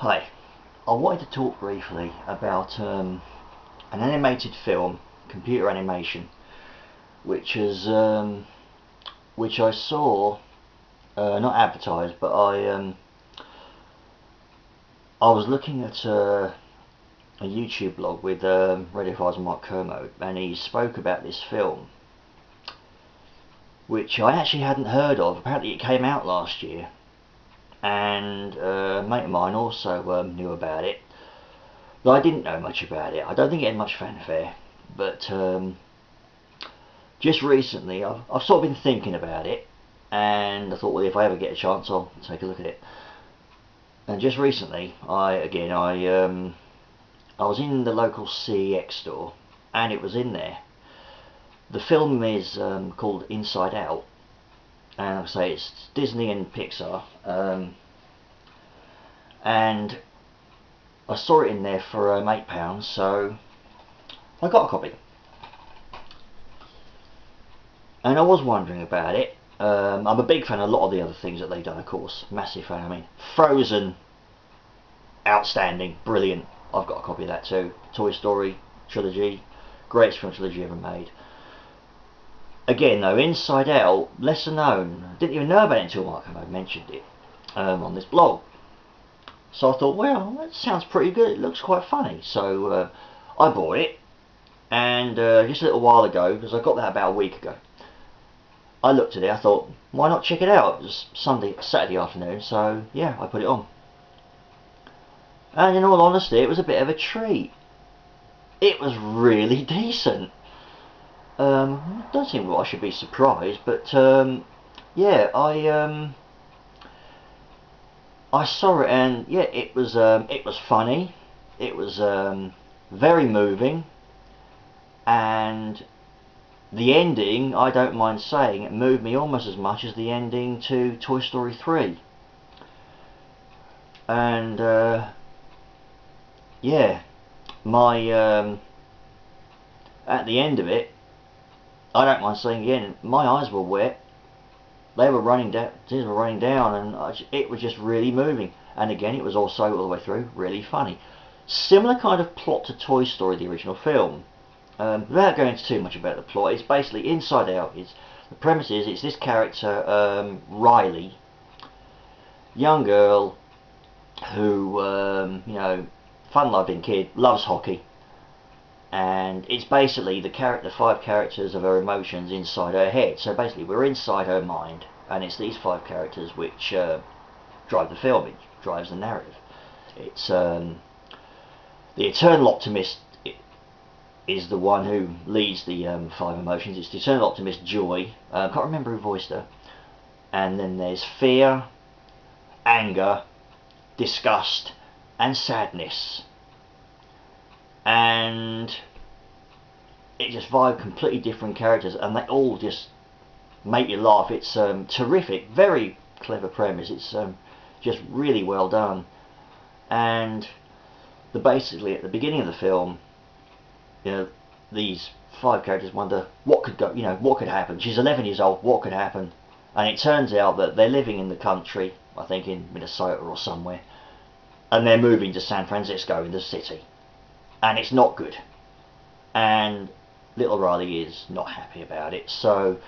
Hi, I wanted to talk briefly about an animated film, computer animation, which is which I saw, not advertised, but I was looking at a YouTube blog with Radio 5's Mike Kermo, and he spoke about this film, which I actually hadn't heard of. Apparently, it came out last year, and a mate of mine also knew about it. But I didn't know much about it. I don't think it had much fanfare, but just recently I've sort of been thinking about it, and I thought, well, if I ever get a chance, I'll take a look at it. And just recently, I was in the local CEX store, and it was in there. The film is called Inside Out, and like I say, it's Disney and Pixar, and I saw it in there for £8, so I got a copy. And I was wondering about it. I'm a big fan of a lot of the other things that they've done, of course. Massive fan. I mean, Frozen, outstanding, brilliant. I've got a copy of that too. Toy Story trilogy, greatest film trilogy ever made. Again though, Inside Out, lesser known. Didn't even know about it until Mark mentioned it on this blog. So I thought, well, that sounds pretty good. It looks quite funny. So I bought it, and just a little while ago, because I got that about a week ago, I looked at it. I thought, why not check it out? It was Saturday afternoon, so yeah, I put it on. And in all honesty, it was a bit of a treat. It was really decent. I don't think I should be surprised, but yeah, I saw it, and yeah, it was funny. It was very moving, and the ending, I don't mind saying, it moved me almost as much as the ending to Toy Story 3. And yeah, my at the end of it, I don't mind saying again, my eyes were wet. They were running down, tears were running down, and it was just really moving. And again, it was also all the way through really funny. Similar kind of plot to Toy Story, the original film. Without going into too much about the plot, it's basically Inside Out. The premise is it's this character, Riley, young girl who, you know, fun-loving kid, loves hockey, and it's basically the 5 characters of her emotions inside her head. So basically, we're inside her mind, and it's these 5 characters which drive the film. It drives the narrative. It's the eternal optimist is the one who leads the 5 emotions. It's the eternal optimist, Joy. I can't remember who voiced her. And then there's fear, anger, disgust, and sadness. And it just 5 completely different characters, and they all just make you laugh. It's terrific, very clever premise. It's just really well done. And basically at the beginning of the film, you know, these 5 characters wonder what could go, you know, what could happen. She's 11 years old, what could happen? And it turns out that they're living in the country, I think in Minnesota or somewhere, and they're moving to San Francisco in the city, and it's not good. And little Riley is not happy about it. So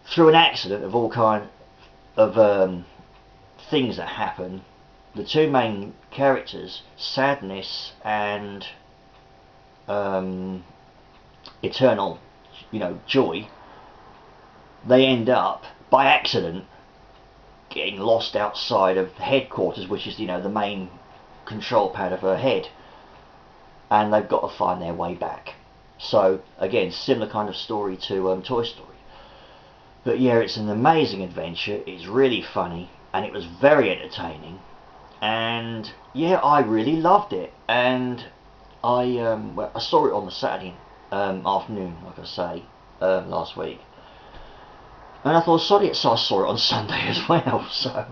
through an accident of all kind of things that happen, the 2 main characters, Sadness and eternal, you know, Joy, they end up by accident getting lost outside of headquarters, which is, you know, the main control pad of her head, and they've got to find their way back. So again, similar kind of story to Toy Story. But yeah, it's an amazing adventure. It's really funny, and it was very entertaining. And yeah, I really loved it. And I saw it on the Saturday afternoon, like I say, last week. And I thought, sorry, so I saw it on Sunday as well. So,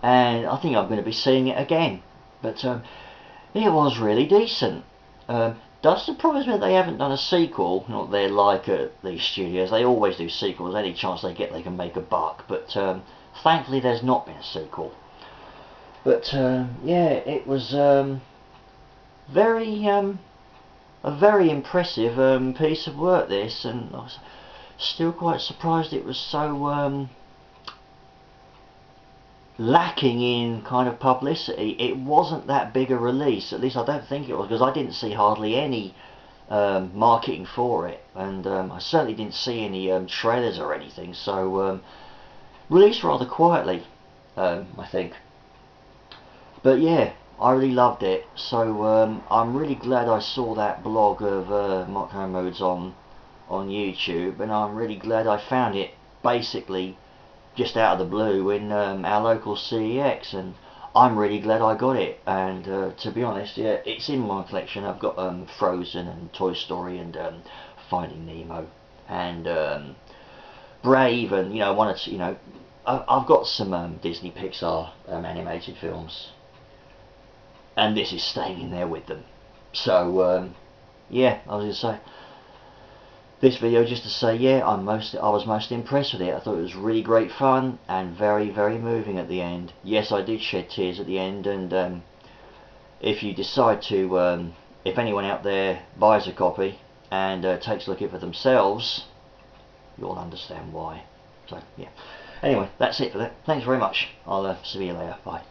and I think I'm going to be seeing it again. But it was really decent. Does surprise me that they haven't done a sequel. Not they're like at these studios. They always do sequels. Any chance they get, they can make a buck. But thankfully, there's not been a sequel. But yeah, it was very a very impressive piece of work, this, and I was still quite surprised it was so lacking in kind of publicity. It wasn't that big a release, at least I don't think it was, because I didn't see hardly any marketing for it, and I certainly didn't see any trailers or anything, so released rather quietly, I think. But yeah, I really loved it, so I'm really glad I saw that blog of Mark Modes on YouTube, and I'm really glad I found it basically just out of the blue in our local CEX, and I'm really glad I got it. And to be honest, yeah, it's in my collection. I've got Frozen and Toy Story and Finding Nemo and Brave, and one or two, I've got some Disney Pixar animated films, and this is staying in there with them. So yeah, I was going to say this video just to say, yeah, I was most impressed with it. I thought it was really great fun and very, very moving at the end. Yes, I did shed tears at the end, and if you decide to, if anyone out there buys a copy and takes a look at it for themselves, you'll understand why. So yeah. Anyway, that's it for that. Thanks very much. I'll see you later. Bye.